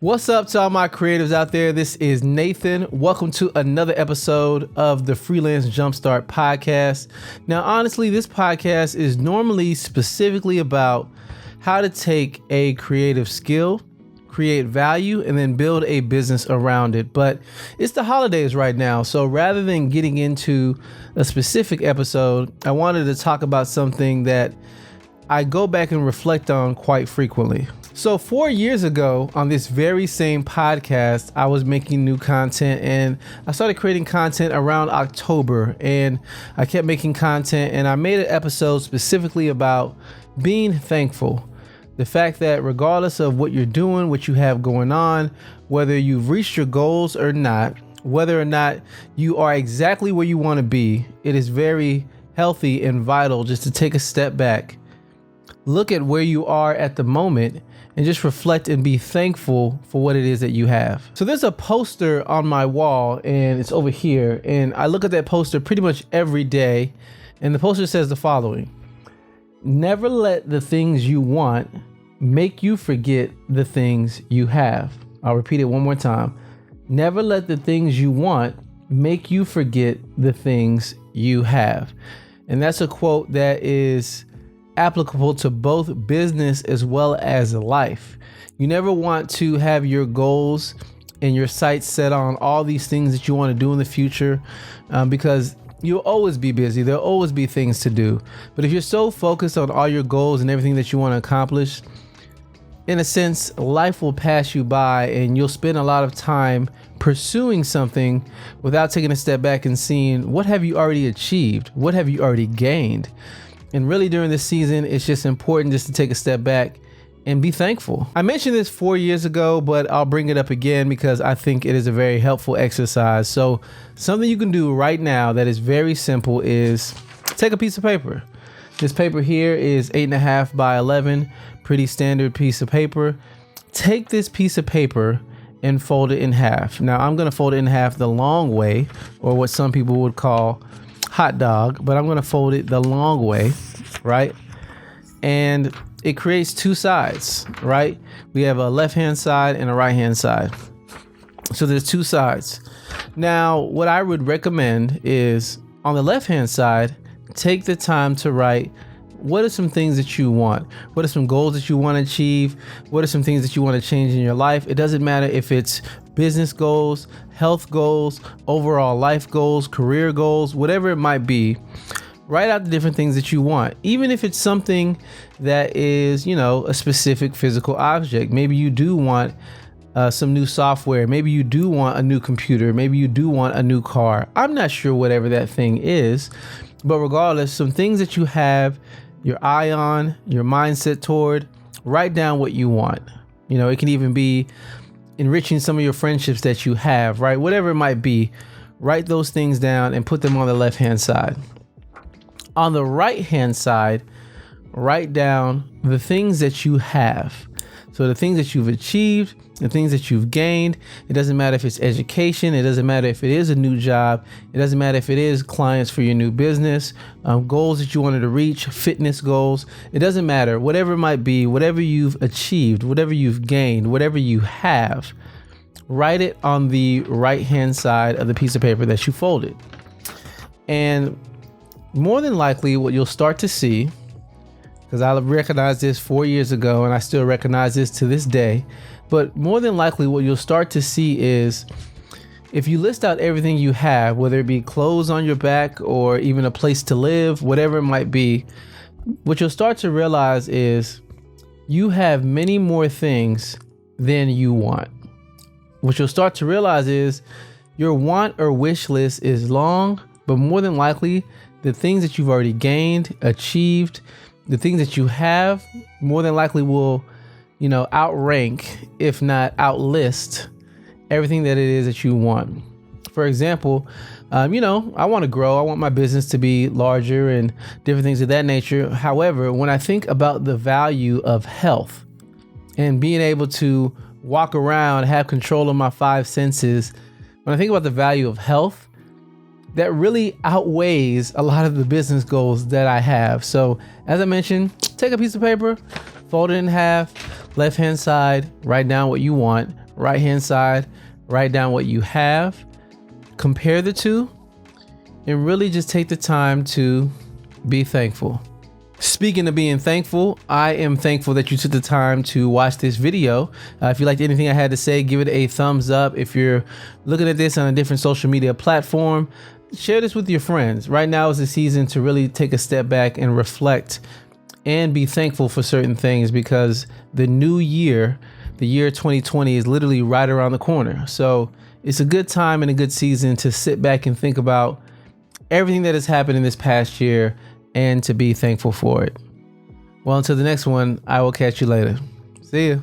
What's up to all my creatives out there? This is Nathan. Welcome to another episode of the Freelance Jumpstart Podcast. Now, honestly, this podcast is normally specifically about how to take a creative skill, create value, and then build a business around it. But it's the holidays right now, so rather than getting into a specific episode, I wanted to talk about something that I go back and reflect on quite frequently. So 4 years ago on this very same podcast, I was making new content and I started creating content around October, and I kept making content, and I made an episode specifically about being thankful. The fact that regardless of what you're doing, what you have going on, whether you've reached your goals or not, whether or not you are exactly where you want to be, it is very healthy and vital just to take a step back, look at where you are at the moment, and just reflect and be thankful for what it is that you have. So there's a poster on my wall, and it's over here, and I look at that poster pretty much every day, and the poster says the following: never let the things you want make you forget the things you have. I'll repeat it one more time. Never let the things you want make you forget the things you have. And that's a quote that is applicable to both business as well as life. You never want to have your goals and your sights set on all these things that you want to do in the future, because you'll always be busy. There'll always be things to do. But if you're so focused on all your goals and everything that you want to accomplish, in a sense, life will pass you by and you'll spend a lot of time pursuing something without taking a step back and seeing what have you already achieved? What have you already gained? And really during this season, it's just important just to take a step back and be thankful. I mentioned this 4 years ago, but I'll bring it up again because I think it is a very helpful exercise. So something you can do right now that is very simple is take a piece of paper. This paper here is 8.5 by 11, pretty standard piece of paper. Take this piece of paper and fold it in half. Now I'm gonna fold it in half the long way, or what some people would call hot dog, but I'm gonna fold it the long way, right? And it creates two sides, right? We have a left-hand side and a right-hand side. So there's two sides. Now, what I would recommend is on the left-hand side, take the time to write what are some things that you want? What are some goals that you want to achieve? What are some things that you want to change in your life? It doesn't matter if it's business goals, health goals, overall life goals, career goals, whatever it might be. Write out the different things that you want. Even if it's something that is, a specific physical object. Maybe you do want some new software. Maybe you do want a new computer. Maybe you do want a new car. I'm not sure whatever that thing is, but regardless, some things that you have your eye on, your mindset toward, write down what you want. It can even be enriching some of your friendships that you have, right? Whatever it might be, write those things down and put them on the left-hand side. On the right-hand side, write down the things that you have. So the things that you've achieved, the things that you've gained. It doesn't matter if it's education. It doesn't matter if it is a new job. It doesn't matter if it is clients for your new business, goals that you wanted to reach, fitness goals. It doesn't matter. Whatever it might be, whatever you've achieved, whatever you've gained, whatever you have, write it on the right-hand side of the piece of paper that you folded. And more than likely what you'll start to see, because I recognized this 4 years ago and I still recognize this to this day, but more than likely what you'll start to see is if you list out everything you have, whether it be clothes on your back or even a place to live, whatever it might be, what you'll start to realize is you have many more things than you want. What you'll start to realize is your want or wish list is long, but more than likely the things that you've already gained, achieved, the things that you have more than likely will, outrank, if not outlist, everything that it is that you want. For example, I want to grow. I want my business to be larger and different things of that nature. However, when I think about the value of health and being able to walk around, have control of my five senses, when I think about the value of health, that really outweighs a lot of the business goals that I have. So as I mentioned, take a piece of paper, fold it in half, left-hand side, write down what you want. right hand side, write down what you have, compare the two, and really just take the time to be thankful. Speaking of being thankful, I am thankful that you took the time to watch this video. If you liked anything I had to say, give it a thumbs up. If you're looking at this on a different social media platform, share this with your friends. Right now is the season to really take a step back and reflect and be thankful for certain things, because the new year, the year 2020, is literally right around the corner. So it's a good time and a good season to sit back and think about everything that has happened in this past year and to be thankful for it. Well, until the next one, I will catch you later. See ya.